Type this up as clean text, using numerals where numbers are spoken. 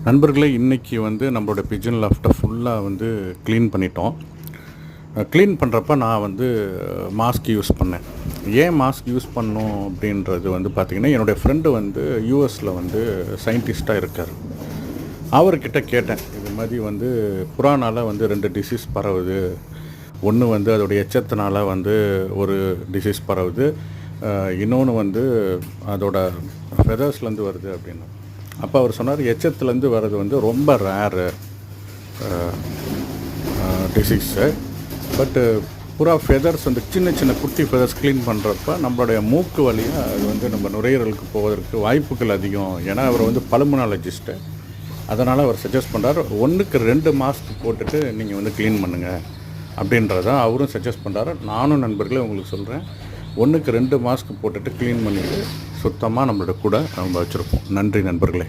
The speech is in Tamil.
நண்பர்களே, இன்றைக்கி வந்து நம்மளோட பிஜன் லாஃப்ட்டை ஃபுல்லாக வந்து க்ளீன் பண்ணிட்டோம். க்ளீன் பண்ணுறப்ப நான் வந்து மாஸ்க் யூஸ் பண்ணேன். ஏன் மாஸ்க் யூஸ் பண்ணோம் அப்படின்றது வந்து பார்த்திங்கன்னா, என்னுடைய ஃப்ரெண்டு வந்து யூஎஸில் வந்து சயின்டிஸ்ட்டாக இருக்கார். அவர்கிட்ட கேட்டேன், இது மாதிரி வந்து புறானால் வந்து 2 டிசீஸ் பரவுது. ஒன்று வந்து அதோடைய எச்சத்தினால வந்து ஒரு டிசீஸ் பரவுது, இன்னொன்று வந்து அதோட ஃபெதர்ஸ்லேருந்து வருது அப்படின்னு. அப்போ அவர் சொன்னார், எச்சத்துலேருந்து வர்றது வந்து ரொம்ப ரேரு டிசீஸு. பட்டு புறா ஃபெதர்ஸ் வந்து சின்ன சின்ன குட்டி ஃபெதர்ஸ் க்ளீன் பண்ணுறப்ப நம்மளுடைய மூக்கு வழியாக அது வந்து நம்ம நுரையீரலுக்கு போவதற்கு வாய்ப்புகள் அதிகம். ஏன்னா அவர் வந்து பல்மனாலஜிஸ்ட்டு. அதனால் அவர் சஜஸ்ட் பண்ணுறார், 1க்கு 2 மாஸ்க் போட்டுட்டு நீங்கள் வந்து க்ளீன் பண்ணுங்கள் அப்படின்றதான் அவரும் சஜஸ்ட் பண்ணுறாரு. நானும் நண்பர்களே உங்களுக்கு சொல்கிறேன், 1க்கு 2 மாஸ்க் போட்டுட்டு க்ளீன் பண்ணிவிட்டு சுத்தமாக நம்மளோட கூட நம்ம வச்சுருப்போம். நன்றி நண்பர்களே.